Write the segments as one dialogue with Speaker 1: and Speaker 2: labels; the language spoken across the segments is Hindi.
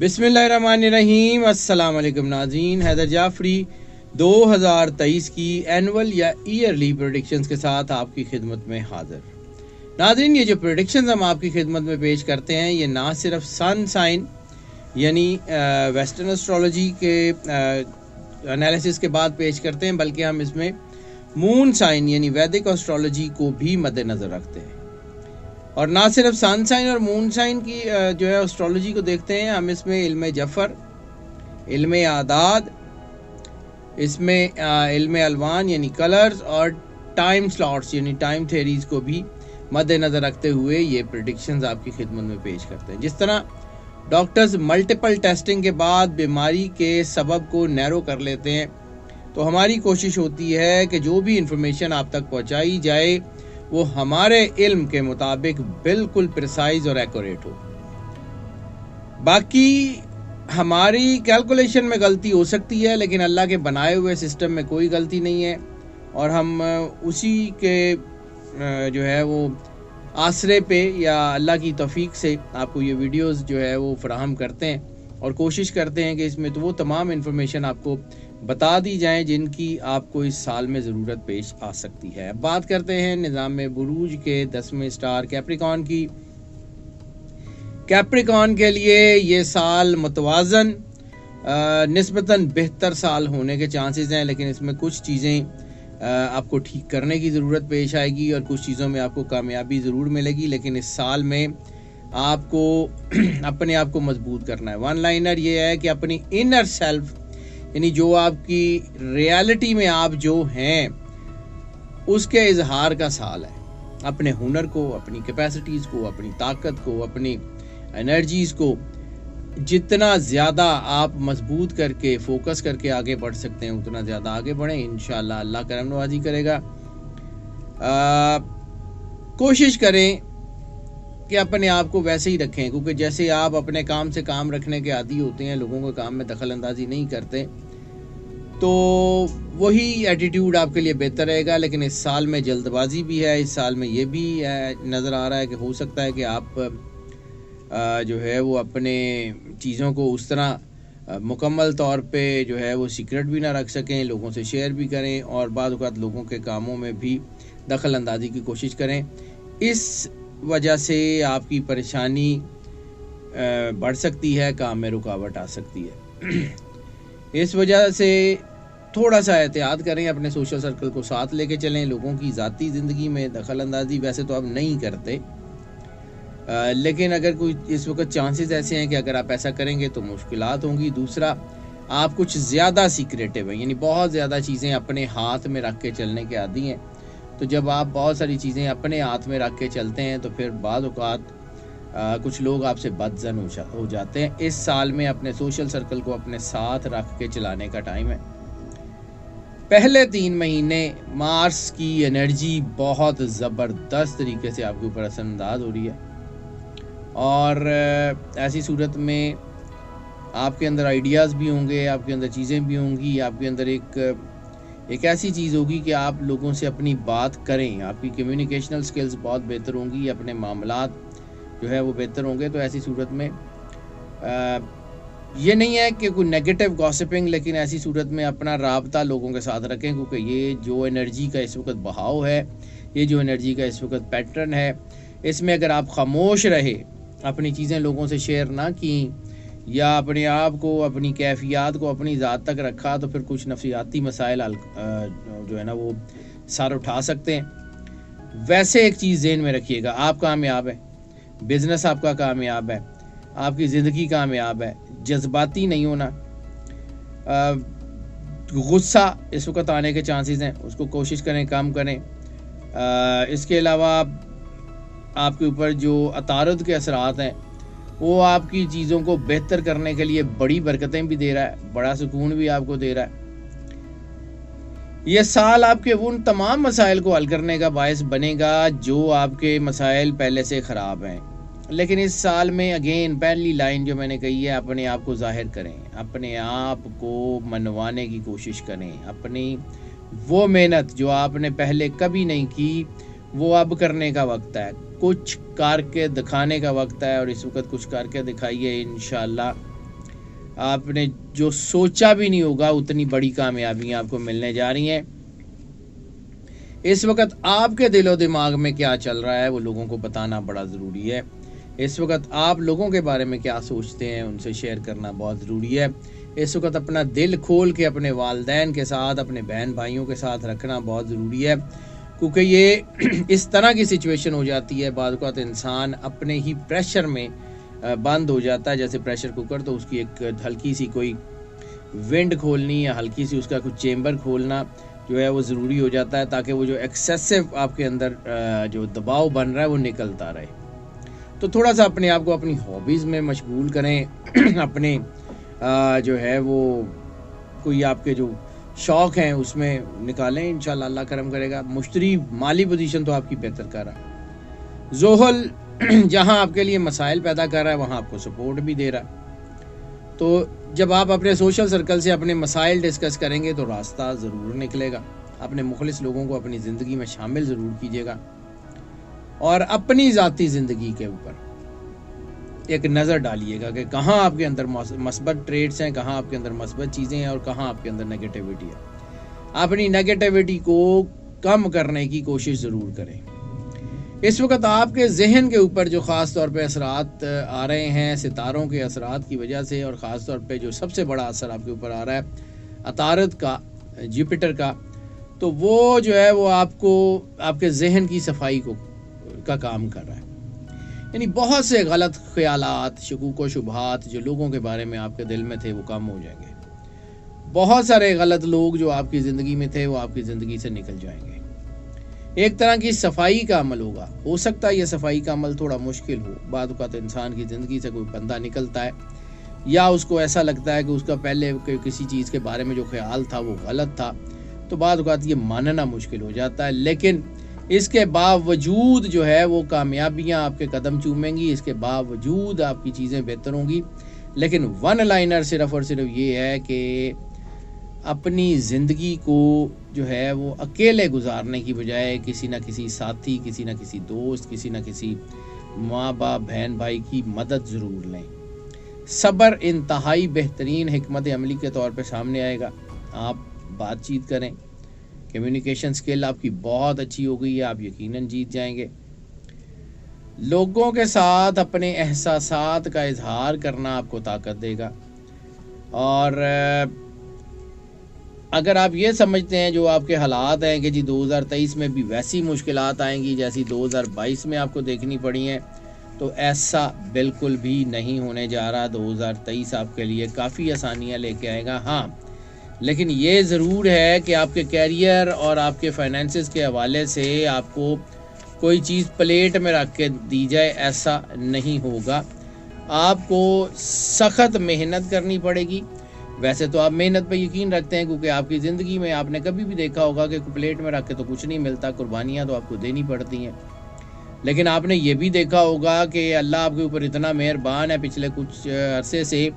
Speaker 1: बिस्मिल्लाहिर्रहमानिर्रहीम। अस्सलाम वालेकुम नाज़रीन, हैदर जाफरी 2023 की एनुअल या ईयरली प्रेडिक्शंस के साथ आपकी खिदमत में हाजिर। नाज़रीन, ये जो प्रेडिक्शंस हम आपकी खिदमत में पेश करते हैं, ये ना सिर्फ सन साइन यानी वेस्टर्न एस्ट्रोलॉजी के एनालिसिस के बाद पेश करते हैं, बल्कि हम इसमें मून साइन यानी वैदिक एस्ट्रोलॉजी को भी मद्देनज़र रखते हैं। और ना सिर्फ सन साइन और मून साइन की जो है एस्ट्रोलॉजी को देखते हैं, हम इसमें इल्मे जफ़र, इल्मे आदाद, इसमें इल्मे अलवान यानी कलर्स और टाइम स्लॉट्स यानी टाइम थेरीज को भी मद्देनज़र रखते हुए ये प्रेडिक्शंस आपकी खिदमत में पेश करते हैं। जिस तरह डॉक्टर्स मल्टीपल टेस्टिंग के बाद बीमारी के सबब को नैरो कर लेते हैं, तो हमारी कोशिश होती है कि जो भी इंफॉर्मेशन आप तक पहुंचाई जाए वो हमारे इल्म के मुताबिक बिल्कुल प्रिसाइज और एक्यूरेट हो। बाकी हमारी कैलकुलेशन में गलती हो सकती है, लेकिन अल्लाह के बनाए हुए सिस्टम में कोई गलती नहीं है और हम उसी के जो है वो आसरे पे या अल्लाह की तौफीक से आपको ये वीडियोस जो है वो फराहम करते हैं और कोशिश करते हैं कि इसमें तो वो तमाम इन्फॉर्मेशन आपको बता दी जाएं जिनकी आपको इस साल में ज़रूरत पेश आ सकती है। अब बात करते हैं निज़ाम बुरूज के 10वें स्टार कैप्रिकॉन की। कैप्रिकॉन के लिए ये साल मुतवाज़न निस्बतन बेहतर साल होने के चांसेस हैं, लेकिन इसमें कुछ चीज़ें आपको ठीक करने की ज़रूरत पेश आएगी और कुछ चीज़ों में आपको कामयाबी ज़रूर मिलेगी। लेकिन इस साल में आपको अपने आप को मजबूत करना है। वन लाइनर ये है कि अपनी इनर सेल्फ यानी जो आपकी रियलिटी में आप जो हैं उसके इजहार का साल है। अपने हुनर को, अपनी कैपेसिटीज़ को, अपनी ताकत को, अपनी एनर्जीज़ को जितना ज़्यादा आप मजबूत करके फोकस करके आगे बढ़ सकते हैं उतना ज़्यादा आगे बढ़ें। इंशाअल्लाह अल्लाह करम नवाजी करेगा। कोशिश करें कि अपने आप को वैसे ही रखें, क्योंकि जैसे आप अपने काम से काम रखने के आदी होते हैं, लोगों के काम में दखल अंदाजी नहीं करते, तो वही एटीट्यूड आपके लिए बेहतर रहेगा। लेकिन इस साल में जल्दबाजी भी है, इस साल में ये भी नज़र आ रहा है कि हो सकता है कि आप जो है वो अपने चीज़ों को उस तरह मुकम्मल तौर पे जो है वो सीक्रेट भी ना रख सकें, लोगों से शेयर भी करें और बाद औक़ात लोगों के कामों में भी दखल अंदाजी की कोशिश करें। इस वजह से आपकी परेशानी बढ़ सकती है, काम में रुकावट आ सकती है। इस वजह से थोड़ा सा एहतियात करें, अपने सोशल सर्कल को साथ लेके चलें। लोगों की ज़ाती ज़िंदगी में दखल अंदाजी वैसे तो आप नहीं करते, लेकिन अगर कोई इस वक्त चांसेस ऐसे हैं कि अगर आप ऐसा करेंगे तो मुश्किलात होंगी। दूसरा, आप कुछ ज़्यादा सीक्रेटिव हैं, यानी बहुत ज़्यादा चीज़ें अपने हाथ में रख के चलने के आदी हैं। तो जब आप बहुत सारी चीज़ें अपने हाथ में रख के चलते हैं तो फिर बाद औक़ात कुछ लोग आपसे बदज़न हो जाते हैं। इस साल में अपने सोशल सर्कल को अपने साथ रख के चलाने का टाइम है। पहले 3 महीने मार्स की एनर्जी बहुत ज़बरदस्त तरीके से आपके ऊपर असरअंदाज हो रही है और ऐसी सूरत में आपके अंदर आइडियाज़ भी होंगे, आपके अंदर चीज़ें भी होंगी, आपके अंदर एक ऐसी चीज़ होगी कि आप लोगों से अपनी बात करें, आपकी कम्युनिकेशनल स्किल्स बहुत बेहतर होंगी, अपने मामलात जो है वो बेहतर होंगे। तो ऐसी सूरत में ये नहीं है कि कोई नेगेटिव गॉसिपिंग, लेकिन ऐसी सूरत में अपना राबता लोगों के साथ रखें, क्योंकि ये जो एनर्जी का इस वक्त बहाव है, ये जो एनर्जी का इस वक्त पैटर्न है, इसमें अगर आप खामोश रहे, अपनी चीज़ें लोगों से शेयर ना की या अपने आप को, अपनी कैफियत को अपनी ज़ात तक रखा, तो फिर कुछ नफसियाती मसाइल जो है ना वो सर उठा सकते हैं। वैसे एक चीज़ ज़हन में रखिएगा, आप कामयाब है, बिज़नेस आपका कामयाब है, आपकी ज़िंदगी कामयाब है, जज्बाती नहीं होना। गुस्सा इस वक्त आने के चांसेस हैं, उसको कोशिश करें कम करें। इसके अलावा आपके ऊपर जो अतारद के असरात हैं वो आपकी चीज़ों को बेहतर करने के लिए बड़ी बरकतें भी दे रहा है, बड़ा सुकून भी आपको दे रहा है। ये साल आपके उन तमाम मसाइल को हल करने का बायस बनेगा जो आपके मसाइल पहले से ख़राब हैं। लेकिन इस साल में अगेन पहली लाइन जो मैंने कही है, अपने आप को जाहिर करें, अपने आप को मनवाने की कोशिश करें। अपनी वो मेहनत जो आपने पहले कभी नहीं की वो अब करने का वक्त है। कुछ करके दिखाने का वक्त है और इस वक्त कुछ करके दिखाइए। इंशाअल्लाह आपने जो सोचा भी नहीं होगा उतनी बड़ी कामयाबियां आपको मिलने जा रही हैं। इस वक्त आपके दिलो दिमाग में क्या चल रहा है वो लोगों को बताना बड़ा ज़रूरी है। इस वक्त आप लोगों के बारे में क्या सोचते हैं उनसे शेयर करना बहुत ज़रूरी है। इस वक्त अपना दिल खोल के अपने वालिदैन के साथ, अपने बहन भाइयों के साथ रखना बहुत ज़रूरी है, क्योंकि ये इस तरह की सिचुएशन हो जाती है बाद वक़्त इंसान अपने ही प्रेशर में बंद हो जाता है, जैसे प्रेशर कुकर। तो उसकी एक हल्की सी कोई विंड खोलनी या हल्की सी उसका कुछ चेम्बर खोलना जो है वो ज़रूरी हो जाता है, ताकि वो जो एक्सेसिव आपके अंदर जो दबाव बन रहा है वो निकलता रहे। तो थोड़ा सा अपने आप को अपनी हॉबीज़ में मशगूल करें, अपने जो है वो कोई आपके जो शौक़ हैं उसमें निकालें, इंशाल्लाह अल्लाह करम करेगा। मुश्तरी माली पोजीशन तो आपकी बेहतर कर रहा है। ज़ोहल जहां आपके लिए मसाइल पैदा कर रहा है वहां आपको सपोर्ट भी दे रहा है। तो जब आप अपने सोशल सर्कल से अपने मसाइल डिस्कस करेंगे तो रास्ता ज़रूर निकलेगा। अपने मुखलिस लोगों को अपनी ज़िंदगी में शामिल ज़रूर कीजिएगा और अपनी ज़ाती ज़िंदगी के ऊपर एक नज़र डालिएगा कि कहाँ आपके अंदर मस्बत ट्रेड्स हैं, कहाँ आपके अंदर मस्बत चीज़ें हैं और कहाँ आपके अंदर नेगेटिविटी है। अपनी नेगेटिविटी को कम करने की कोशिश ज़रूर करें। इस वक्त आपके जहन के ऊपर जो ख़ास तौर पे असरात आ रहे हैं सितारों के असरात की वजह से, और ख़ास तौर पे जो सबसे बड़ा असर आपके ऊपर आ रहा है अतारद का, जुपिटर का, तो वो जो है वो आपको आपके जहन की सफाई का काम कर रहा है। यानी बहुत से गलत ख्यालात, शकूक व शुबहात जो लोगों के बारे में आपके दिल में थे वो कम हो जाएंगे। बहुत सारे गलत लोग जो आपकी ज़िंदगी में थे वो आपकी ज़िंदगी से निकल जाएंगे। एक तरह की सफाई का अमल होगा। हो सकता है यह सफाई का अमल थोड़ा मुश्किल हो, बाद वक़्त इंसान की ज़िंदगी से कोई बंदा निकलता है या उसको ऐसा लगता है कि उसका पहले किसी चीज़ के बारे में जो ख्याल था वो गलत था, तो बाद वक़्त ये मानना मुश्किल हो जाता है। लेकिन इसके बावजूद जो है वो कामयाबियाँ आपके कदम चूमेंगी, इसके बावजूद आपकी चीज़ें बेहतर होंगी। लेकिन वन लाइनर सिर्फ़ और सिर्फ ये है कि अपनी ज़िंदगी को जो है वो अकेले गुजारने की बजाय किसी न किसी साथी, किसी न किसी दोस्त, किसी न किसी माँ बाप, बहन भाई की मदद ज़रूर लें। सब्र इंतहाई बेहतरीन हिकमत अमली के तौर पे सामने आएगा। आप बातचीत करें, कम्युनिकेशन स्किल आपकी बहुत अच्छी हो गई है, आप यकीनन जीत जाएंगे। लोगों के साथ अपने एहसासात का इजहार करना आपको ताकत देगा। और अगर आप ये समझते हैं जो आपके हालात हैं कि जी 2023 में भी वैसी मुश्किलात आएंगी जैसी 2022 में आपको देखनी पड़ी हैं, तो ऐसा बिल्कुल भी नहीं होने जा रहा। 2023 आपके लिए काफ़ी आसानियां लेके आएगा। हाँ, लेकिन ये ज़रूर है कि आपके कैरियर और आपके फाइनेंसेस के हवाले से आपको कोई चीज़ प्लेट में रख के दी जाए, ऐसा नहीं होगा। आपको सख्त मेहनत करनी पड़ेगी। वैसे तो आप मेहनत पे यकीन रखते हैं, क्योंकि आपकी ज़िंदगी में आपने कभी भी देखा होगा कि प्लेट में रख के तो कुछ नहीं मिलता, कुर्बानियाँ तो आपको देनी पड़ती हैं। लेकिन आपने ये भी देखा होगा कि अल्लाह आपके ऊपर इतना मेहरबान है पिछले कुछ अरसे से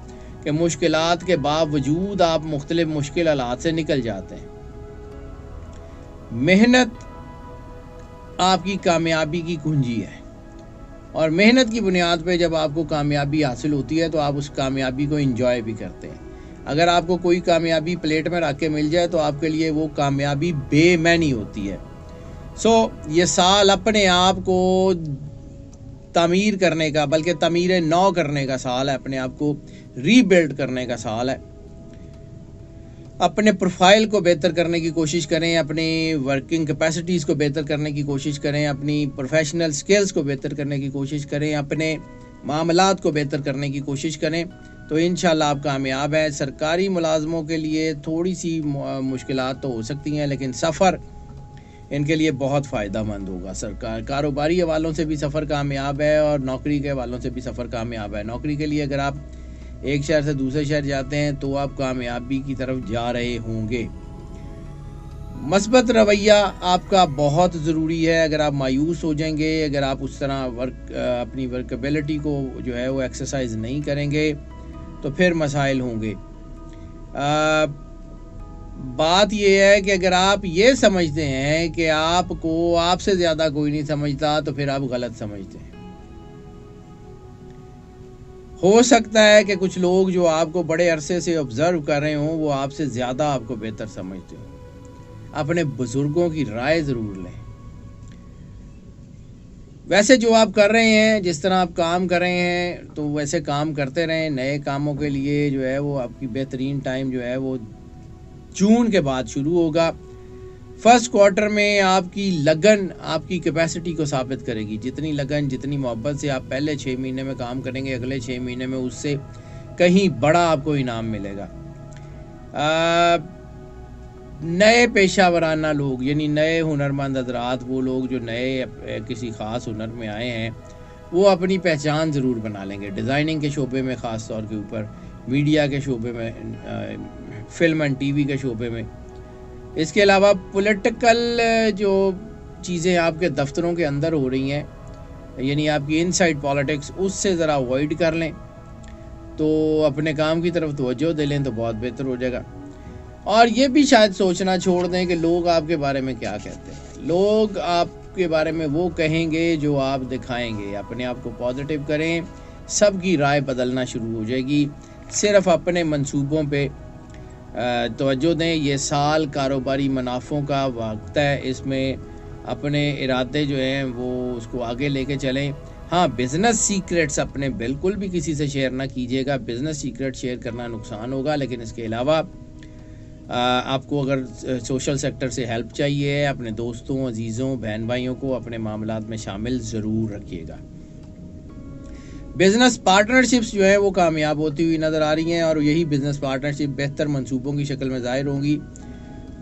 Speaker 1: कि मुश्किलात के बावजूद आप मुख्तलिफ मुश्किल हालात से निकल जाते हैं। मेहनत आपकी कामयाबी की कुंजी है, और मेहनत की बुनियाद पे जब आपको कामयाबी हासिल होती है तो आप उस कामयाबी को एंजॉय भी करते हैं। अगर आपको कोई कामयाबी प्लेट में रख के मिल जाए तो आपके लिए वो कामयाबी बेमैनी होती है। ये साल अपने आप को तामीर करने का, बल्कि तामीर नौ करने का साल है, अपने आप को रीबिल्ड करने का साल है। अपने प्रोफाइल को बेहतर करने की कोशिश करें, अपनी वर्किंग कैपेसिटीज़ को बेहतर करने की कोशिश करें, अपनी प्रोफेशनल स्किल्स को बेहतर करने की कोशिश करें, अपने मामलात को बेहतर करने की कोशिश करें, तो इंशाल्लाह आप कामयाब हैं। सरकारी मुलाजमों के लिए थोड़ी सी मुश्किलात तो हो सकती हैं, लेकिन सफ़र इनके लिए बहुत फ़ायदा मंद होगा। सरकार कारोबारी हवालों से भी सफ़र कामयाब है और नौकरी के हवालों से भी सफ़र कामयाब है। नौकरी के लिए अगर आप एक शहर से दूसरे शहर जाते हैं तो आप कामयाबी की तरफ जा रहे होंगे। मस्बत रवैया आपका बहुत ज़रूरी है। अगर आप मायूस हो जाएंगे, अगर आप उस तरह अपनी वर्कबिलिटी को जो है वो एक्सरसाइज नहीं करेंगे तो फिर मसाइल होंगे। बात यह है कि अगर आप ये समझते हैं कि आपको आपसे ज़्यादा कोई नहीं समझता तो फिर आप गलत समझते हैं। हो सकता है कि कुछ लोग जो आपको बड़े अरसे से ऑब्जर्व कर रहे हों वो आपसे ज़्यादा आपको बेहतर समझते हों। अपने बुजुर्गों की राय ज़रूर लें। वैसे जो आप कर रहे हैं, जिस तरह आप काम कर रहे हैं, तो वैसे काम करते रहें। नए कामों के लिए जो है वो आपकी बेहतरीन टाइम जो है वो जून के बाद शुरू होगा। फर्स्ट क्वार्टर में आपकी लगन आपकी कैपेसिटी को साबित करेगी। जितनी लगन, जितनी मोहब्बत से आप पहले 6 महीने में काम करेंगे, अगले 6 महीने में उससे कहीं बड़ा आपको इनाम मिलेगा। नए पेशा वराना लोग, यानी नए हुनरमंद हजरात, वो लोग जो नए किसी ख़ास हुनर में आए हैं, वो अपनी पहचान ज़रूर बना लेंगे। डिज़ाइनिंग के शोबे में ख़ास तौर के ऊपर, मीडिया के शोबे में, फिल्म एंड टीवी के शोबे में। इसके अलावा पॉलिटिकल जो चीज़ें आपके दफ्तरों के अंदर हो रही हैं, यानी आपकी इनसाइड पॉलिटिक्स, उससे ज़रा अवॉइड कर लें, तो अपने काम की तरफ तवज्जो दे लें तो बहुत बेहतर हो जाएगा। और ये भी शायद सोचना छोड़ दें कि लोग आपके बारे में क्या कहते हैं। लोग आपके बारे में वो कहेंगे जो आप दिखाएंगे। अपने आप को पॉजिटिव करें, सबकी राय बदलना शुरू हो जाएगी। सिर्फ अपने मंसूबों पे तवज्जो दें। ये साल कारोबारी मुनाफों का वक्त है, इसमें अपने इरादे जो हैं वो उसको आगे लेके चलें। हाँ, बिज़नेस सीक्रेट्स अपने बिल्कुल भी किसी से शेयर ना कीजिएगा। बिज़नेस सीक्रेट शेयर करना नुकसान होगा। लेकिन इसके अलावा आपको अगर सोशल सेक्टर से हेल्प चाहिए, अपने दोस्तों, अजीज़ों, बहन भाइयों को अपने मामलात में शामिल ज़रूर रखिएगा। बिज़नेस पार्टनरशिप्स जो है वो कामयाब होती हुई नज़र आ रही हैं और यही बिज़नेस पार्टनरशिप बेहतर मंसूबों की शक्ल में ज़ाहिर होंगी।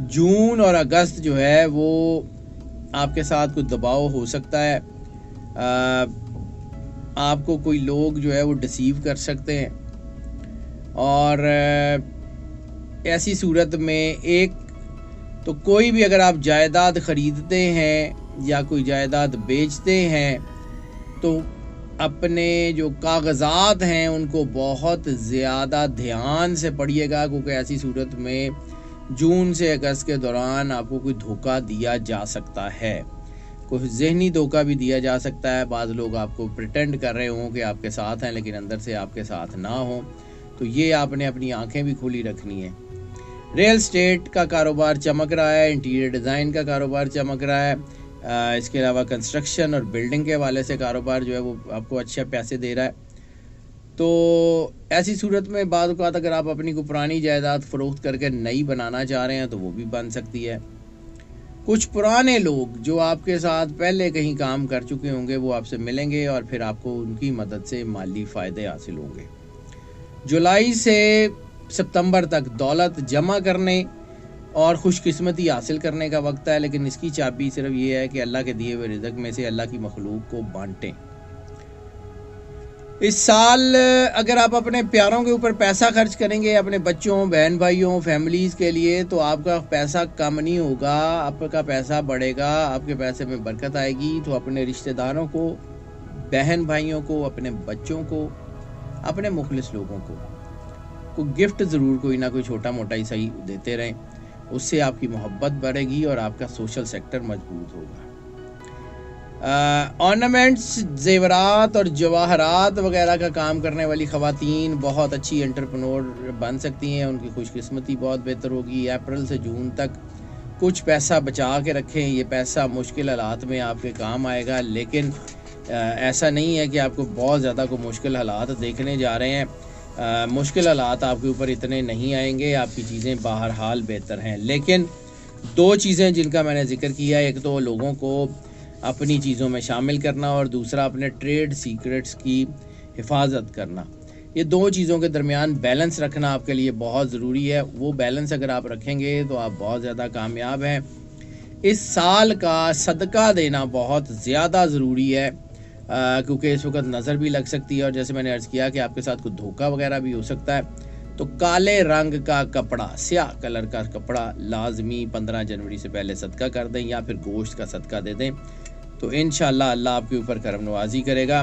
Speaker 1: जून और अगस्त जो है वो आपके साथ कुछ दबाव हो सकता है। आपको कोई लोग जो है वो डिसीव कर सकते हैं और ऐसी सूरत में एक तो कोई भी अगर आप जायदाद ख़रीदते हैं या कोई जायदाद बेचते हैं तो अपने जो कागज़ात हैं उनको बहुत ज़्यादा ध्यान से पढ़िएगा, क्योंकि ऐसी सूरत में जून से अगस्त के दौरान आपको कोई धोखा दिया जा सकता है। कोई जहनी धोखा भी दिया जा सकता है। बाज़ लोग आपको प्रिटेंड कर रहे हों कि आपके साथ हैं लेकिन अंदर से आपके साथ ना हो, तो ये आपने अपनी आंखें भी खुली रखनी है। रियल स्टेट का कारोबार चमक रहा है, इंटीरियर डिज़ाइन का कारोबार चमक रहा है। इसके अलावा कंस्ट्रक्शन और बिल्डिंग के हवाले से कारोबार जो है वो आपको अच्छे पैसे दे रहा है। तो ऐसी सूरत में बाद औक़ात अगर आप अपनी को पुरानी जायदाद फ़रोख्त करके नई बनाना चाह रहे हैं तो वो भी बन सकती है। कुछ पुराने लोग जो आपके साथ पहले कहीं काम कर चुके होंगे वो आपसे मिलेंगे और फिर आपको उनकी मदद से माली फ़ायदे हासिल होंगे। जुलाई से सितंबर तक दौलत जमा करने और खुशकिस्मती हासिल करने का वक्त है, लेकिन इसकी चाबी सिर्फ ये है कि अल्लाह के दिए हुए रिज़्क़ में से अल्लाह की मखलूक को बांटें। इस साल अगर आप अपने प्यारों के ऊपर पैसा खर्च करेंगे, अपने बच्चों, बहन भाइयों, फैमिलीज़ के लिए, तो आपका पैसा कम नहीं होगा, आपका पैसा बढ़ेगा, आपके पैसे में बरकत आएगी। तो अपने रिश्तेदारों को, बहन भाइयों को, अपने बच्चों को, अपने मुखलिस लोगों को गिफ्ट ज़रूर कोई ना कोई छोटा मोटा ही सही देते रहें। उससे आपकी मोहब्बत बढ़ेगी और आपका सोशल सेक्टर मजबूत होगा। ऑर्नामेंट्स, जेवरात और जवाहरात वगैरह का काम करने वाली ख़वातीन बहुत अच्छी एंटरप्रेन्योर बन सकती हैं। उनकी खुशकिस्मती बहुत बेहतर होगी। अप्रैल से जून तक कुछ पैसा बचा के रखें। ये पैसा मुश्किल हालात में आपके काम आएगा, लेकिन ऐसा नहीं है कि आपको बहुत ज़्यादा को मुश्किल हालात देखने जा रहे हैं। मुश्किल हालात आपके ऊपर इतने नहीं आएंगे, आपकी चीज़ें बहरहाल बेहतर हैं। लेकिन दो चीज़ें जिनका मैंने जिक्र किया, एक तो लोगों को अपनी चीज़ों में शामिल करना और दूसरा अपने ट्रेड सीक्रेट्स की हिफाजत करना। ये दो चीज़ों के दरमियान बैलेंस रखना आपके लिए बहुत ज़रूरी है। वो बैलेंस अगर आप रखेंगे तो आप बहुत ज़्यादा कामयाब हैं। इस साल का सदका देना बहुत ज़्यादा ज़रूरी है, क्योंकि इस वक्त नज़र भी लग सकती है और जैसे मैंने अर्ज़ किया कि आपके साथ कुछ धोखा वगैरह भी हो सकता है। तो काले रंग का कपड़ा, स्याह कलर का कपड़ा लाजमी 15 जनवरी से पहले सदका कर दें या फिर गोश्त का सदका दे दें, तो इंशाअल्लाह अल्लाह आपके ऊपर करम नवाजी करेगा।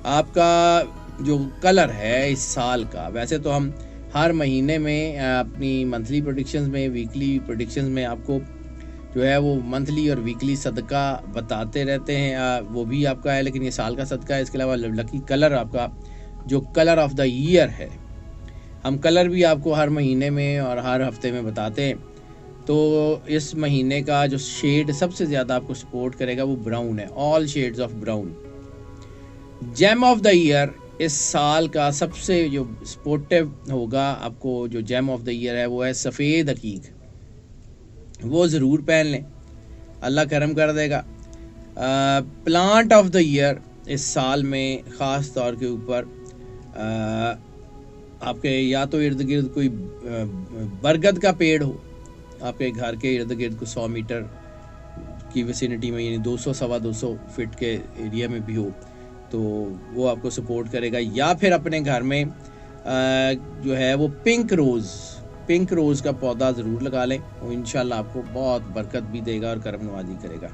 Speaker 1: आपका जो कलर है इस साल का, वैसे तो हम हर महीने में अपनी मंथली प्रेडिक्शंस में, वीकली प्रेडिक्शंस में आपको जो है वो मंथली और वीकली सदका बताते रहते हैं, वो भी आपका है, लेकिन ये साल का सदका है। इसके अलावा लकी कलर आपका जो कलर ऑफ द ईयर है। हम कलर भी आपको हर महीने में और हर हफ्ते में बताते हैं। तो इस महीने का जो शेड सबसे ज़्यादा आपको सपोर्ट करेगा वो ब्राउन है, all shades of brown. Gem of the year इस साल का सबसे जो सपोर्टिव होगा आपको, जो जेम ऑफ द ईयर है वो है सफ़ेद हकीक। वो ज़रूर पहन लें, अल्लाह करम कर देगा। प्लांट ऑफ द ईयर इस साल में ख़ास तौर के ऊपर आपके या तो इर्द गिर्द कोई बरगद का पेड़ हो, आपके घर के इर्द गिर्द को 100 मीटर की विसिनिटी में, यानी 200 सवा 200 फीट के एरिया में भी हो तो वो आपको सपोर्ट करेगा। या फिर अपने घर में जो है वो पिंक रोज़ का पौधा ज़रूर लगा लें, वो इंशाल्लाह आपको बहुत बरकत भी देगा और करम नवाजी करेगा।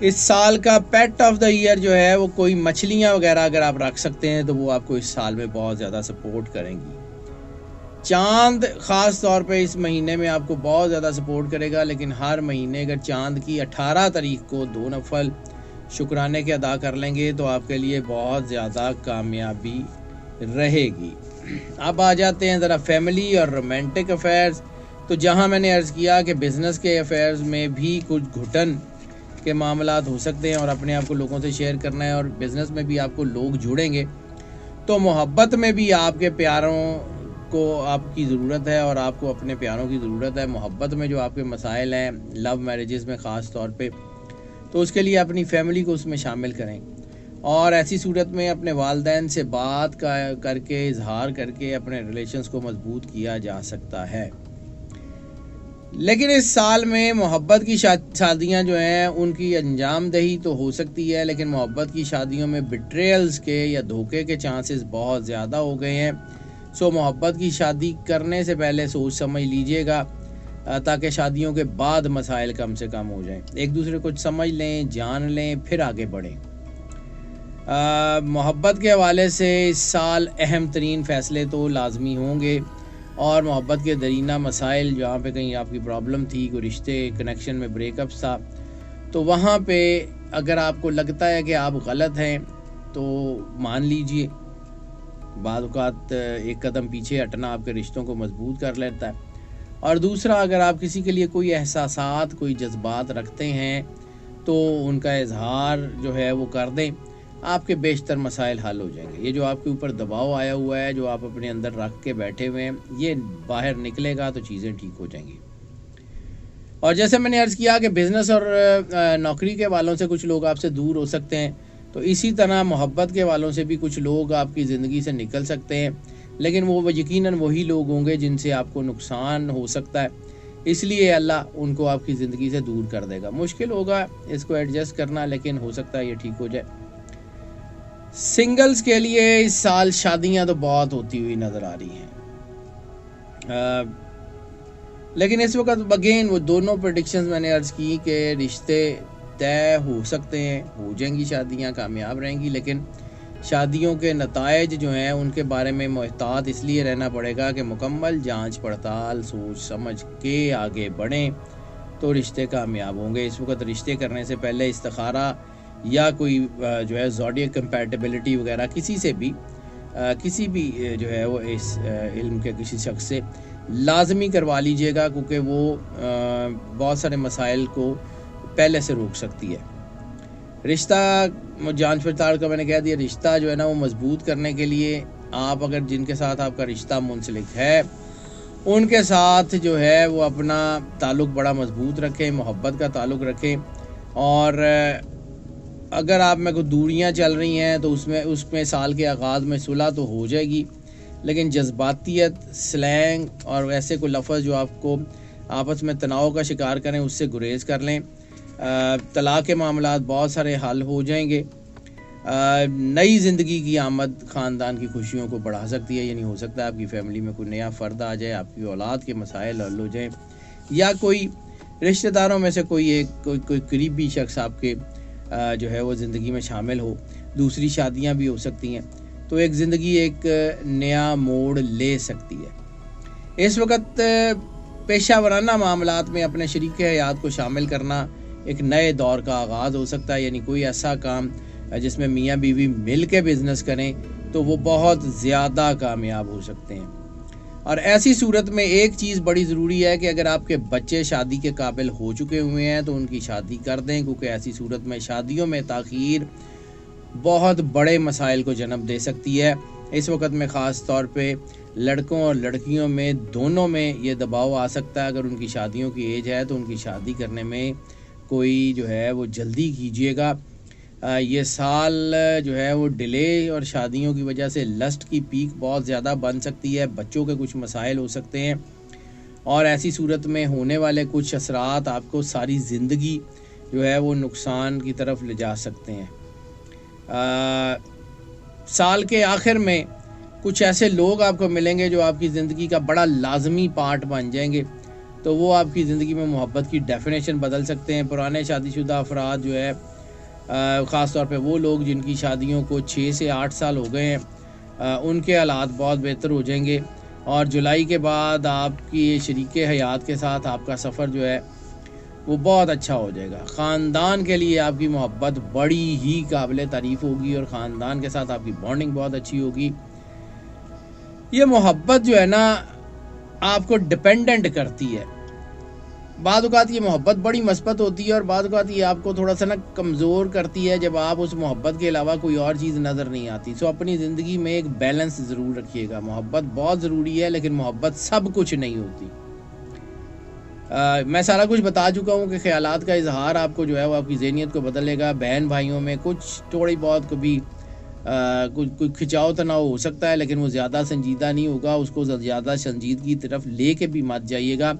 Speaker 1: इस साल का पेट ऑफ द ईयर जो है वो कोई मछलियाँ वगैरह अगर आप रख सकते हैं तो वो आपको इस साल में बहुत ज़्यादा सपोर्ट करेंगी। चांद ख़ास तौर पे इस महीने में आपको बहुत ज़्यादा सपोर्ट करेगा, लेकिन हर महीने अगर चांद की 18 तारीख को 2 नफल शुक्राने के अदा कर लेंगे तो आपके लिए बहुत ज़्यादा कामयाबी रहेगी। अब आ जाते हैं ज़रा फैमिली और रोमांटिक अफेयर्स। तो जहां मैंने अर्ज़ किया कि बिज़नेस के अफेयर्स में भी कुछ घुटन के मामलात हो सकते हैं और अपने आप को लोगों से शेयर करना है, और बिज़नेस में भी आपको लोग जुड़ेंगे, तो मोहब्बत में भी आपके प्यारों को आपकी ज़रूरत है और आपको अपने प्यारों की ज़रूरत है। मोहब्बत में जो आपके मसाइल हैं, लव मैरिजेस में ख़ास तौर पे, तो उसके लिए अपनी फैमिली को उसमें शामिल करें, और ऐसी सूरत में अपने वालिदैन से बात करके इजहार करके अपने रिलेशंस को मजबूत किया जा सकता है। लेकिन इस साल में मोहब्बत की शादियां जो हैं उनकी अंजाम दही तो हो सकती है, लेकिन मोहब्बत की शादियों में बिट्रेयल्स के या धोखे के चांसेस बहुत ज़्यादा हो गए हैं। सो मोहब्बत की शादी करने से पहले सोच समझ लीजिएगा, ताकि शादियों के बाद मसाइल कम से कम हो जाएं। एक दूसरे को समझ लें, जान लें, फिर आगे बढ़ें। मोहब्बत के हवाले से इस साल अहम तरीन फ़ैसले तो लाजमी होंगे, और मोहब्बत के दरीना मसाइल जहाँ पे कहीं आपकी प्रॉब्लम थी, कोई रिश्ते कनेक्शन में ब्रेकअप्स था, तो वहाँ पे अगर आपको लगता है कि आप गलत हैं तो मान लीजिए। बाद औक़ात एक कदम पीछे हटना आपके रिश्तों को मजबूत कर लेता है। और दूसरा, अगर आप किसी के लिए कोई एहसासात, कोई जज्बात रखते हैं तो उनका इजहार जो है वो कर दें, आपके बेशतर मसाइल हल हो जाएंगे। ये जो आपके ऊपर दबाव आया हुआ है, जो आप अपने अंदर रख के बैठे हुए हैं, ये बाहर निकलेगा तो चीज़ें ठीक हो जाएंगी। और जैसे मैंने अर्ज़ किया कि बिज़नेस और नौकरी के वालों से कुछ लोग आपसे दूर हो सकते हैं, तो इसी तरह मोहब्बत के वालों से भी कुछ लोग आपकी ज़िंदगी से निकल सकते हैं, लेकिन वो यकीनन वही लोग होंगे जिनसे आपको नुकसान हो सकता है, इसलिए अल्लाह उनको आपकी ज़िंदगी से दूर कर देगा। मुश्किल होगा इसको एडजस्ट करना, लेकिन हो सकता है ये ठीक हो जाए। सिंगल्स के लिए इस साल शादियां तो बहुत होती हुई नज़र आ रही हैं, लेकिन इस वक्त अगेन वो दोनों प्रेडिक्शंस मैंने अर्ज़ की कि रिश्ते तय हो सकते हैं, हो जाएंगी शादियां, कामयाब रहेंगी, लेकिन शादियों के नताइज जो हैं उनके बारे में मुहतात इसलिए रहना पड़ेगा कि मुकम्मल जांच पड़ताल सोच समझ के आगे बढ़ें तो रिश्ते कामयाब होंगे। इस वक्त रिश्ते करने से पहले इस्तिखारा या कोई जो है ज़ोडिएक कंपैटिबिलिटी वगैरह किसी भी जो है वो इस इल्म के किसी शख्स से लाजमी करवा लीजिएगा, क्योंकि वो बहुत सारे मसाइल को पहले से रोक सकती है। रिश्ता जांच पड़ताल का मैंने कह दिया, रिश्ता जो है ना वो मजबूत करने के लिए आप अगर जिनके साथ आपका रिश्ता मुंसलिक है उनके साथ जो है वो अपना ताल्लुक़ बड़ा मजबूत रखें, मोहब्बत का ताल्लुक़ रखें। और अगर आप में कोई दूरियां चल रही हैं तो उसमें साल के आगाज़ में सुलह तो हो जाएगी, लेकिन जज्बातियत, स्लैंग और वैसे कोई लफ्ज़ जो आपको आपस में तनाव का शिकार करें उससे गुरेज कर लें। तलाक़ के मामलात बहुत सारे हल हो जाएंगे। नई ज़िंदगी की आमद ख़ानदान की खुशियों को बढ़ा सकती है, यानी हो सकता है आपकी फ़ैमिली में कोई नया फ़र्द आ जाए, आपकी औलाद के मसाइल हल हो जाएँ, या कोई रिश्तेदारों में से कोई करीबी शख्स आपके जो है वो ज़िंदगी में शामिल हो। दूसरी शादियां भी हो सकती हैं, तो एक ज़िंदगी एक नया मोड़ ले सकती है। इस वक्त पेशा वराना मामलात में अपने शरीक हयात को शामिल करना एक नए दौर का आगाज़ हो सकता है, यानी कोई ऐसा काम जिसमें मियाँ बीवी मिल के बिज़नेस करें तो वो बहुत ज़्यादा कामयाब हो सकते हैं। और ऐसी सूरत में एक चीज़ बड़ी ज़रूरी है कि अगर आपके बच्चे शादी के काबिल हो चुके हुए हैं तो उनकी शादी कर दें, क्योंकि ऐसी सूरत में शादियों में ताख़ीर बहुत बड़े मसाइल को जन्म दे सकती है। इस वक्त में ख़ास तौर पे लड़कों और लड़कियों में दोनों में ये दबाव आ सकता है। अगर उनकी शादियों की एज है तो उनकी शादी करने में कोई जो है वो जल्दी कीजिएगा। ये साल जो है वो डिले और शादियों की वजह से लस्ट की पीक बहुत ज़्यादा बन सकती है, बच्चों के कुछ मसाइल हो सकते हैं और ऐसी सूरत में होने वाले कुछ असरात आपको सारी ज़िंदगी जो है वो नुकसान की तरफ ले जा सकते हैं। साल के आखिर में कुछ ऐसे लोग आपको मिलेंगे जो आपकी ज़िंदगी का बड़ा लाजमी पार्ट बन जाएंगे, तो वो आपकी ज़िंदगी में मोहब्बत की डेफिनेशन बदल सकते हैं। पुराने शादीशुदा अफराद जो है ख़ास तौर पे वो लोग जिनकी शादियों को 6 से 8 साल हो गए हैं, उनके हालात बहुत बेहतर हो जाएंगे और जुलाई के बाद आपकी शरीके हयात के साथ आपका सफ़र जो है वो बहुत अच्छा हो जाएगा। ख़ानदान के लिए आपकी मोहब्बत बड़ी ही काबिल तारीफ़ होगी और ख़ानदान के साथ आपकी बॉन्डिंग बहुत अच्छी होगी। ये मोहब्बत जो है ना आपको डिपेंडेंट करती है। बाद औक़ात ये मोहब्बत बड़ी मस्बत होती है और बाद औक़ात ये आपको थोड़ा सा ना कमज़ोर करती है जब आप उस मोहब्बत के अलावा कोई और चीज़ नज़र नहीं आती। सो अपनी ज़िंदगी में एक बैलेंस ज़रूर रखिएगा। मोहब्बत बहुत ज़रूरी है लेकिन मोहब्बत सब कुछ नहीं होती। मैं सारा कुछ बता चुका हूँ कि ख़यालात का इजहार आपको जो है वो आपकी ज़हनियत को बदलेगा। बहन भाइयों में कुछ थोड़ी बहुत कभी कुछ खिंचाव तनाव हो सकता है लेकिन वो ज़्यादा संजीदा नहीं होगा। उसको ज़्यादा संजीदगी की तरफ ले के भी मत जाइएगा।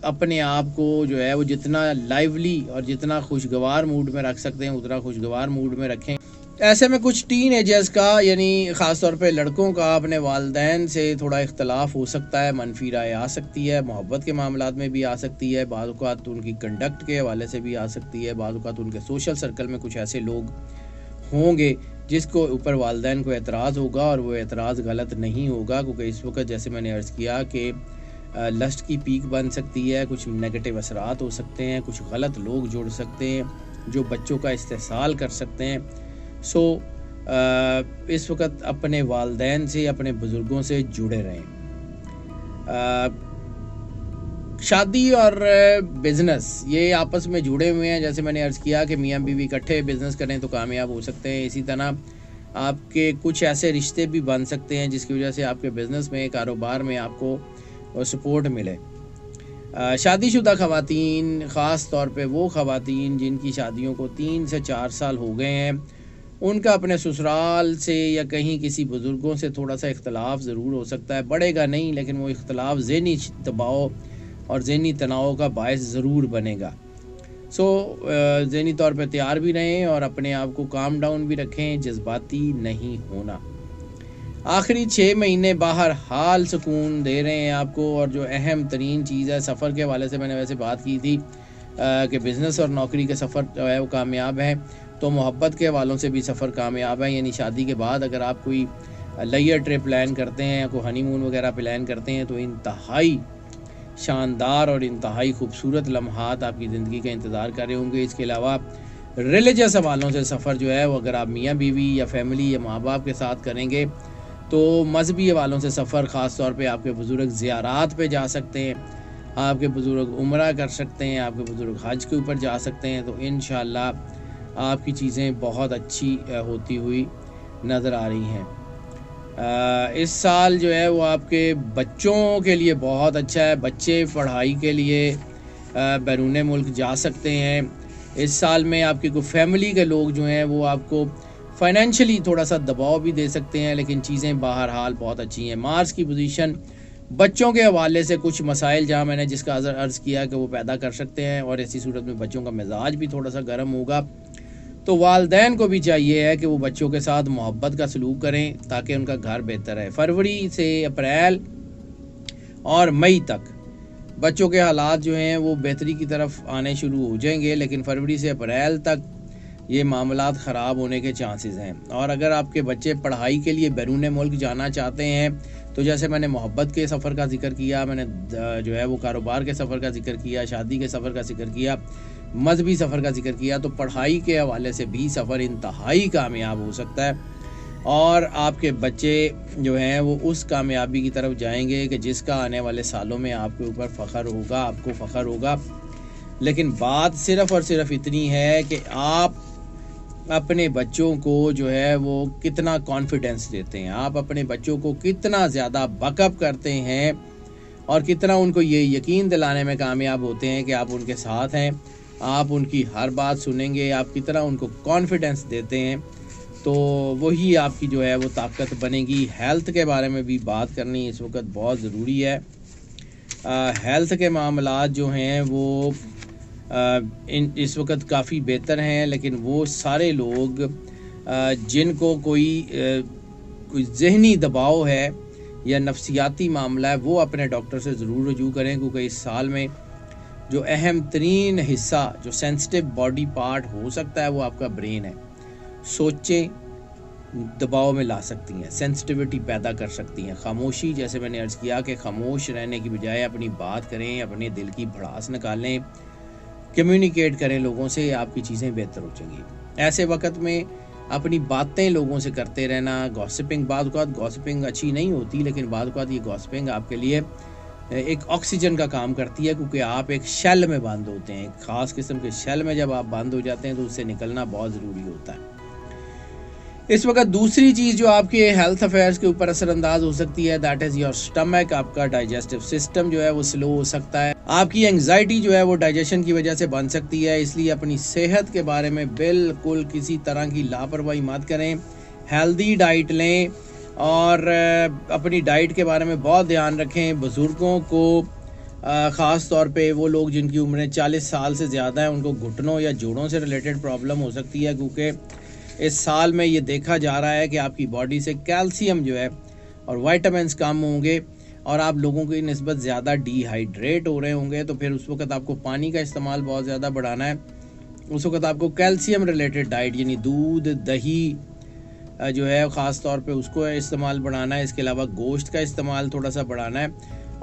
Speaker 1: अपने आप को जो है वो जितना लाइवली और जितना खुशगवार मूड में रख सकते हैं उतना खुशगवार मूड में रखें। ऐसे में कुछ टीन एजर्स का यानी ख़ास तौर पे लड़कों का अपने वालिदैन से थोड़ा इख्तलाफ हो सकता है, मनफी राय आ सकती है, मोहब्बत के मामलात में भी आ सकती है, बाद औक़ात उनकी कंडक्ट के हवाले से भी आ सकती है, बाद औक़ात उनके सोशल सर्कल में कुछ ऐसे लोग होंगे जिसको ऊपर वालिदैन को एतराज़ होगा और वो एतराज़ गलत नहीं होगा, क्योंकि इस वक्त जैसे मैंने अर्ज़ किया कि लस्ट की पीक बन सकती है, कुछ नेगेटिव असरात हो सकते हैं, कुछ गलत लोग जुड़ सकते हैं जो बच्चों का इस्तेहसाल कर सकते हैं। सो इस वक्त अपने वालिदैन से अपने बुज़ुर्गों से जुड़े रहें। शादी और बिज़नेस ये आपस में जुड़े हुए हैं। जैसे मैंने अर्ज़ किया कि मियाँ बीवी इकट्ठे बिज़नेस करें तो कामयाब हो सकते हैं। इसी तरह आपके कुछ ऐसे रिश्ते भी बन सकते हैं जिसकी वजह से आपके बिज़नेस में, कारोबार में आपको सपोर्ट मिले। शादीशुदा ख़वातीन, ख़ास तौर पे वो ख़वातीन जिनकी शादियों को 3 से 4 साल हो गए हैं, उनका अपने ससुराल से या कहीं किसी बुज़ुर्गों से थोड़ा सा इख्तलाफ ज़रूर हो सकता है। बढ़ेगा नहीं लेकिन वो इख्तलाफ ज़हनी दबाव और ज़हनी तनाव का बायस ज़रूर बनेगा। सो ज़हनी तौर पे तैयार भी रहें और अपने आप को काम डाउन भी रखें, जज्बाती नहीं होना। आखिरी 6 महीने बाहर हाल सुकून दे रहे हैं आपको। और जो अहम तरीन चीज़ है, सफ़र के हवाले से मैंने वैसे बात की थी कि बिज़नेस और नौकरी के सफ़र जो है वो कामयाब है, तो मोहब्बत के हवालों से भी सफ़र कामयाब है। यानी शादी के बाद अगर आप कोई लेयर ट्रिप प्लान करते हैं या कोई हनीमून वगैरह प्लान करते हैं तो इंतहाई शानदार और इंतहाई खूबसूरत लम्हात आपकी ज़िंदगी का इंतज़ार कर रहे होंगे। इसके अलावा रिलीजियस हवालों से सफ़र जो है वो अगर आप मियाँ बीवी या फैमिली या माँ बाप के साथ करेंगे तो मजहबी हवालों से सफ़र, ख़ास तौर पे आपके बुज़ुर्ग ज़ियारात पे जा सकते हैं, आपके बुज़ुर्ग उम्रा कर सकते हैं, आपके बुज़ुर्ग हज के ऊपर जा सकते हैं। तो इंशाअल्लाह आपकी चीज़ें बहुत अच्छी होती हुई नज़र आ रही हैं। इस साल जो है वो आपके बच्चों के लिए बहुत अच्छा है। बच्चे पढ़ाई के लिए बैरून मुल्क जा सकते हैं। इस साल में आपकी कोई फैमिली के लोग जो हैं वो आपको फाइनेंशियली थोड़ा सा दबाव भी दे सकते हैं, लेकिन चीज़ें बहरहाल बहुत अच्छी हैं। मार्स की पोजीशन बच्चों के हवाले से कुछ मसाइल जहाँ मैंने जिसका अर्ज़ किया कि वो पैदा कर सकते हैं और ऐसी सूरत में बच्चों का मिजाज भी थोड़ा सा गर्म होगा। तो वालिदैन को भी चाहिए है कि वो बच्चों के साथ मोहब्बत का सलूक करें ताकि उनका घर बेहतर है। फरवरी से अप्रैल और मई तक बच्चों के हालात जो हैं वो बेहतरी की तरफ आने शुरू हो जाएंगे, लेकिन फरवरी से अप्रैल तक ये मामलात ख़राब होने के चांसेस हैं। और अगर आपके बच्चे पढ़ाई के लिए बैरून मुल्क जाना चाहते हैं तो जैसे मैंने मोहब्बत के सफ़र का जिक्र किया, मैंने जो है वो कारोबार के सफ़र का जिक्र किया, शादी के सफ़र का जिक्र किया, मजहबी सफ़र का जिक्र किया, तो पढ़ाई के हवाले से भी सफ़र इंतहाई कामयाब हो सकता है। और आपके बच्चे जो हैं वो उस कामयाबी की तरफ जाएंगे कि जिसका आने वाले सालों में आपके ऊपर फ़ख्र होगा, आपको फ़ख्र होगा। लेकिन बात सिर्फ़ और सिर्फ इतनी है कि आप अपने बच्चों को जो है वो कितना कॉन्फिडेंस देते हैं, आप अपने बच्चों को कितना ज़्यादा बकअप करते हैं और कितना उनको ये यकीन दिलाने में कामयाब होते हैं कि आप उनके साथ हैं, आप उनकी हर बात सुनेंगे, आप कितना उनको कॉन्फिडेंस देते हैं, तो वही आपकी जो है वो ताकत बनेगी। हेल्थ के बारे में भी बात करनी इस वक्त बहुत ज़रूरी है। हेल्थ के मामलात जो हैं वो इस वक्त काफ़ी बेहतर हैं, लेकिन वो सारे लोग जिनको कोई ज़हनी दबाव है या नफसियाती मामला है, वो अपने डॉक्टर से ज़रूर रुजू करें, क्योंकि इस साल में जो अहम तरीन हिस्सा, जो सेंसिटिव बॉडी पार्ट हो सकता है, वो आपका ब्रेन है। सोचें दबाव में ला सकती हैं, सेंसिटिविटी पैदा कर सकती हैं। खामोशी, जैसे मैंने अर्ज़ किया कि खामोश रहने की बजाय अपनी बात करें, अपने दिल की भड़ास निकालें, कम्युनिकेट करें लोगों से, आपकी चीज़ें बेहतर हो जाएंगी। ऐसे वक्त में अपनी बातें लोगों से करते रहना, गॉसिपिंग, गॉसिपिंग अच्छी नहीं होती, लेकिन बाद ये गॉसिपिंग आपके लिए एक ऑक्सीजन का काम करती है, क्योंकि आप एक शेल में बंद होते हैं, एक ख़ास किस्म के शेल में जब आप बंद हो जाते हैं तो उससे निकलना बहुत ज़रूरी होता है। इस वक्त दूसरी चीज़ जो आपके हेल्थ अफेयर्स के ऊपर असरअंदाज हो सकती है, दैट इज़ योर स्टमक। आपका डाइजेस्टिव सिस्टम जो है वो स्लो हो सकता है, आपकी एंग्जाइटी जो है वो डाइजेशन की वजह से बन सकती है। इसलिए अपनी सेहत के बारे में बिल्कुल किसी तरह की लापरवाही मत करें, हेल्दी डाइट लें और अपनी डाइट के बारे में बहुत ध्यान रखें। बुज़ुर्गों को ख़ास तौर पे वो लोग जिनकी उम्रें 40 साल से ज़्यादा है, उनको घुटनों या जोड़ों से रिलेटेड प्रॉब्लम हो सकती है, क्योंकि इस साल में ये देखा जा रहा है कि आपकी बॉडी से कैल्शियम जो है और विटामिन्स कम होंगे और आप लोगों की निस्बत ज़्यादा डिहाइड्रेट हो रहे होंगे। तो फिर उस वक्त आपको पानी का इस्तेमाल बहुत ज़्यादा बढ़ाना है। उस वक्त आपको कैल्शियम रिलेटेड डाइट यानी दूध, दही जो है ख़ास तौर पे उसको इस्तेमाल बढ़ाना है। इसके अलावा गोश्त का इस्तेमाल थोड़ा सा बढ़ाना है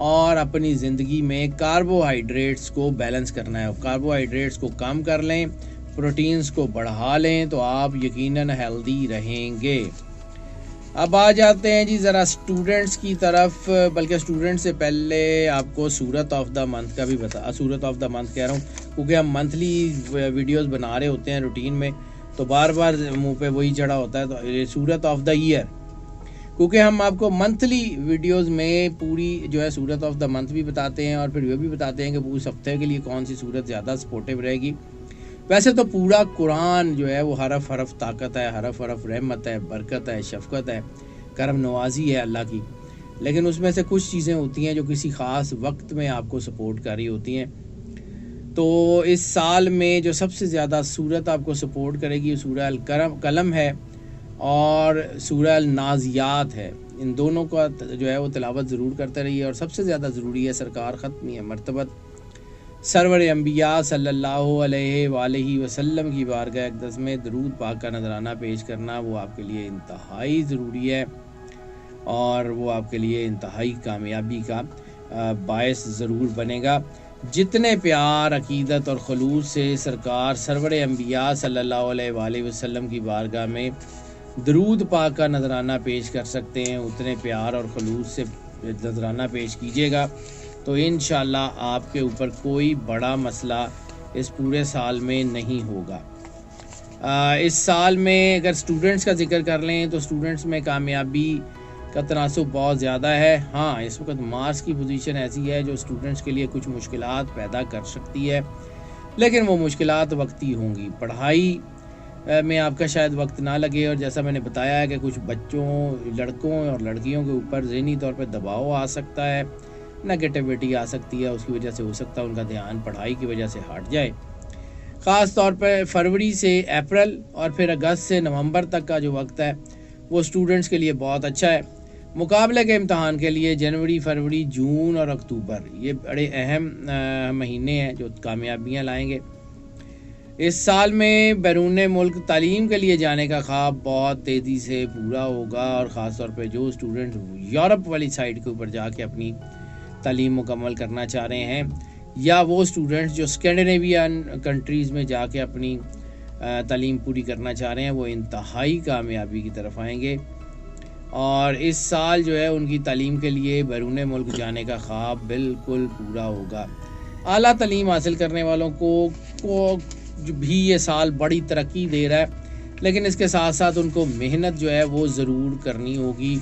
Speaker 1: और अपनी ज़िंदगी में कार्बोहाइड्रेट्स को बैलेंस करना है। कार्बोहाइड्रेट्स को कम कर लें, प्रोटीन्स को बढ़ा लें, तो आप यकीनन हेल्दी रहेंगे। अब आ जाते हैं जी ज़रा स्टूडेंट्स की तरफ, बल्कि स्टूडेंट से पहले आपको सूरत ऑफ द मंथ का भी सूरत ऑफ द मंथ कह रहा हूँ, क्योंकि हम मंथली वीडियोस बना रहे होते हैं रूटीन में, तो बार बार मुंह पे वही चढ़ा होता है। तो ये सूरत ऑफ द ईयर, क्योंकि हम आपको मंथली वीडियोस में पूरी जो है सूरत ऑफ द मंथ भी बताते हैं और फिर ये भी बताते हैं कि पूरे हफ्ते के लिए कौन सी सूरत ज़्यादा सपोर्टिव रहेगी। वैसे तो पूरा कुरान जो है वो हरफ हरफ ताकत है, हरफ हरफ रहमत है, बरकत है, शफ़क़त है, करम नवाजी है अल्लाह की, लेकिन उसमें से कुछ चीज़ें होती हैं जो किसी ख़ास वक्त में आपको सपोर्ट कर रही होती हैं। तो इस साल में जो सबसे ज़्यादा सूरत आपको सपोर्ट करेगी सूरह अल कलम है और सूरह अल नाज़ियात है। इन दोनों का जो है वो तिलावत ज़रूर करते रहिए। और सबसे ज़्यादा ज़रूरी है सरकार ख़त्मी मरतबत सरवर अंबिया सल्लल्लाहु अलैहि वसल्लम की बारगाह अक़दस में दरूद पाक का नजराना पेश करना, वो आपके लिए इंतहाई ज़रूरी है और वो आपके लिए इंतहाई कामयाबी का बायस ज़रूर बनेगा। जितने प्यार, अकीदत और खलूस से सरकार सरवर अंबिया सल्लल्लाहु अलैहि वसल्लम की बारगाह में दरूद पाक का नजराना पेश कर सकते हैं, उतने प्यार और खलूस से नजराना पेश कीजिएगा, तो इंशाअल्लाह आपके ऊपर कोई बड़ा मसला इस पूरे साल में नहीं होगा। इस साल में अगर स्टूडेंट्स का जिक्र कर लें तो स्टूडेंट्स में कामयाबी का तनासुब बहुत ज़्यादा है। हाँ, इस वक्त मार्क्स की पोजीशन ऐसी है जो स्टूडेंट्स के लिए कुछ मुश्किलात पैदा कर सकती है, लेकिन वो मुश्किलात वक्ती होंगी। पढ़ाई में आपका शायद वक्त ना लगे, और जैसा मैंने बताया है कि कुछ बच्चों, लड़कों और लड़कियों के ऊपर ज़हनी तौर पर दबाव आ सकता है, नेगेटिविटी आ सकती है, उसकी वजह से हो सकता है उनका ध्यान पढ़ाई की वजह से हट जाए। ख़ास तौर पर फरवरी से अप्रैल और फिर अगस्त से नवंबर तक का जो वक्त है वो स्टूडेंट्स के लिए बहुत अच्छा है। मुकाबले के इम्तहान के लिए जनवरी, फरवरी, जून और अक्टूबर ये बड़े अहम महीने हैं जो कामयाबियाँ लाएंगे। इस साल में बैरून मुल्क तालीम के लिए जाने का ख्वाब बहुत तेज़ी से पूरा होगा, और ख़ास तौर पे जो स्टूडेंट यूरोप वाली साइड के ऊपर जाके अपनी तालीम मुकम्मल करना चाह रहे हैं, या वो स्टूडेंट्स जो स्कैंडिनेवियन कंट्रीज़ में जाके अपनी तालीम पूरी करना चाह रहे हैं वो इंतहाई कामयाबी की तरफ आएंगे और इस साल जो है उनकी तालीम के लिए बैरून मुल्क जाने का ख्वाब बिल्कुल पूरा होगा। आला तालीम हासिल करने वालों को भी ये साल बड़ी तरक्की दे रहा है, लेकिन इसके साथ साथ उनको मेहनत जो है वो ज़रूर करनी होगी।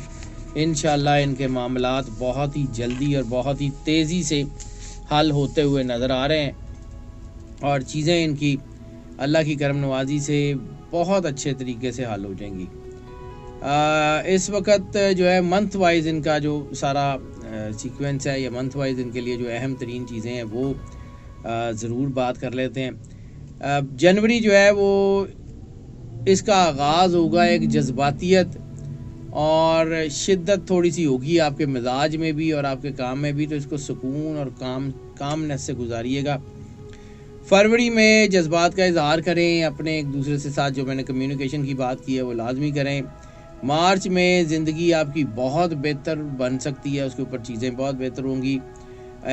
Speaker 1: इंशाल्लाह इनके मामलात बहुत ही जल्दी और बहुत ही तेज़ी से हल होते हुए नज़र आ रहे हैं और चीज़ें इनकी अल्लाह की करम नवाजी से बहुत अच्छे तरीके से हल हो जाएंगी। इस वक्त जो है मंथ वाइज इनका जो सारा सीक्वेंस है या मंथ वाइज इनके लिए जो अहम तरीन चीज़ें हैं वो ज़रूर बात कर लेते हैं। जनवरी जो है वो इसका आगाज़ होगा एक जज्बातियत और शिद्दत थोड़ी सी होगी आपके मिजाज में भी और आपके काम में भी, तो इसको सुकून और कामनेस से गुजारिएगा। फरवरी में जज्बात का इजहार करें, अपने एक दूसरे से साथ जो मैंने कम्युनिकेशन की बात की है वो लाजमी करें। मार्च में ज़िंदगी आपकी बहुत बेहतर बन सकती है, उसके ऊपर चीज़ें बहुत बेहतर होंगी।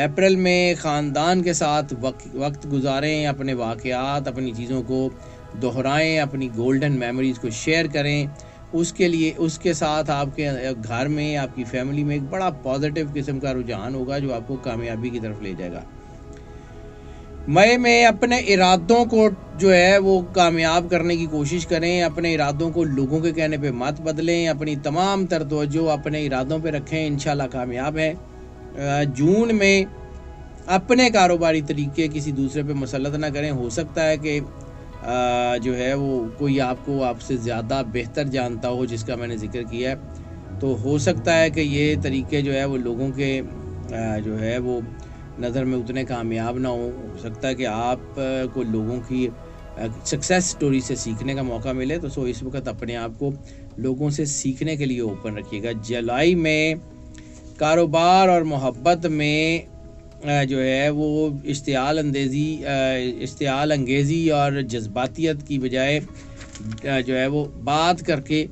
Speaker 1: अप्रैल में ख़ानदान के साथ वक्त गुजारें, अपने वाक़यात अपनी चीज़ों को दोहराएं, अपनी गोल्डन मेमोरीज़ को शेयर करें। उसके लिए उसके साथ आपके घर में आपकी फैमिली में एक बड़ा पॉजिटिव किस्म का रुझान होगा जो आपको कामयाबी की तरफ ले जाएगा। मई में अपने इरादों को जो है वो कामयाब करने की कोशिश करें, अपने इरादों को लोगों के कहने पे मत बदलें, अपनी तमाम तर तवज्जो अपने इरादों पे रखें, इंशाल्लाह कामयाब है। जून में अपने कारोबारी तरीके किसी दूसरे पे मुसल्लत ना करें। हो सकता है कि जो है वो कोई आपसे ज़्यादा बेहतर जानता हो, जिसका मैंने जिक्र किया है, तो हो सकता है कि ये तरीके जो है वो लोगों के जो है वो नज़र में उतने कामयाब ना हो सकता है कि आप को लोगों की सक्सेस स्टोरी से सीखने का मौका मिले। तो सो इस वक्त अपने आप को लोगों से सीखने के लिए ओपन रखिएगा। जुलाई में कारोबार और मोहब्बत में जो है वो इश्तियाल अंगेज़ी और जज्बातियत की बजाय जो है वो बात करके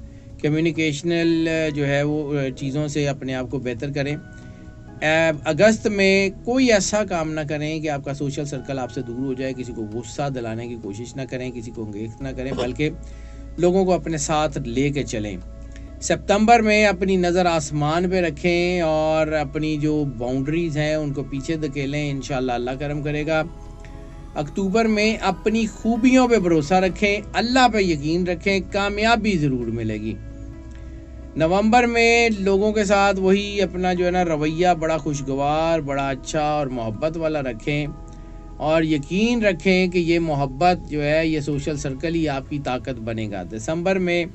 Speaker 1: कम्युनिकेशनल जो है वो चीज़ों से अपने आप को बेहतर करें। अगस्त में कोई ऐसा काम ना करें कि आपका सोशल सर्कल आपसे दूर हो जाए, किसी को गुस्सा दिलाने की कोशिश ना करें, किसी को अंगेज ना करें, बल्कि लोगों को अपने साथ ले कर चलें। सितंबर में अपनी नज़र आसमान पे रखें और अपनी जो बाउंड्रीज़ हैं उनको पीछे धकेलें, इंशाल्लाह अल्लाह करम करेगा। अक्टूबर में अपनी खूबियों पे भरोसा रखें, अल्लाह पे यकीन रखें, कामयाबी ज़रूर मिलेगी। नवंबर में लोगों के साथ वही अपना जो है ना रवैया बड़ा खुशगवार, बड़ा अच्छा और मोहब्बत वाला रखें और यकीन रखें कि ये मोहब्बत जो है ये सोशल सर्कल ही आपकी ताकत बनेगा। दिसंबर में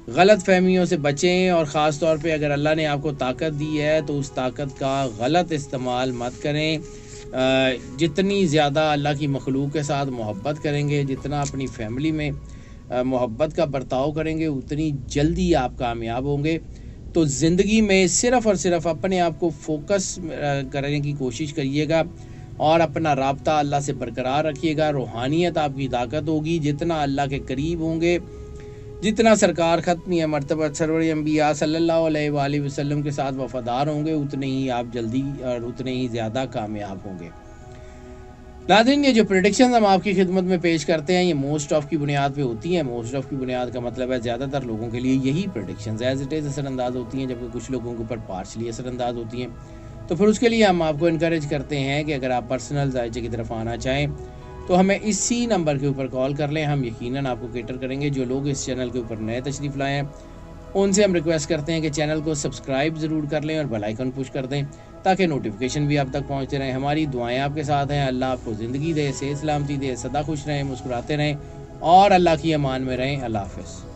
Speaker 1: गलत फहमियों से बचें और ख़ास तौर पे अगर अल्लाह ने आपको ताकत दी है तो उस ताकत का गलत इस्तेमाल मत करें। जितनी ज़्यादा अल्लाह की मखलूक के साथ मोहब्बत करेंगे, जितना अपनी फैमिली में मोहब्बत का बर्ताव करेंगे, उतनी जल्दी आप कामयाब होंगे। तो ज़िंदगी में सिर्फ़ और सिर्फ अपने आप को फोकस करने की कोशिश करिएगा और अपना राब्ता अल्लाह से बरकरार रखिएगा। रूहानियत आपकी ताकत होगी। जितना अल्लाह के करीब होंगे, जितना सरकार ख़त्मी मर्तबा सरवर अंबिया सल्लल्लाहु अलैहि वसल्लम के साथ वफ़ादार होंगे, उतने ही आप जल्दी और उतने ही ज़्यादा कामयाब होंगे। नाज़रीन, ये जो प्रेडिक्शंस हम आपकी खिदमत में पेश करते हैं ये मोस्ट ऑफ की बुनियाद पे होती हैं। मोस्ट ऑफ की बुनियाद का मतलब है ज़्यादातर लोगों के लिए यही प्रेडिक्शंस एज इट इज़ असरअंदाज होती हैं, जबकि कुछ लोगों के ऊपर पार्शली असरअंदाज होती हैं। तो फिर उसके लिए हम आपको इनकरेज करते हैं कि अगर आप पर्सनल जायचे की तरफ आना चाहें तो हमें इसी नंबर के ऊपर कॉल कर लें। हम यकीनन आपको केटर करेंगे। जो लोग इस चैनल के ऊपर नए तशरीफ़ लाए हैं उनसे हम रिक्वेस्ट करते हैं कि चैनल को सब्सक्राइब ज़रूर कर लें और बेल आइकन पुश कर दें ताकि नोटिफिकेशन भी आप तक पहुंचते रहें। हमारी दुआएं आपके साथ हैं। अल्लाह आपको ज़िंदगी दे, सेहत सलामती दे, सदा खुश रहें, मुस्कुराते रहें और अल्लाह की अमान में रहें। अल्लाह हाफ़िज़।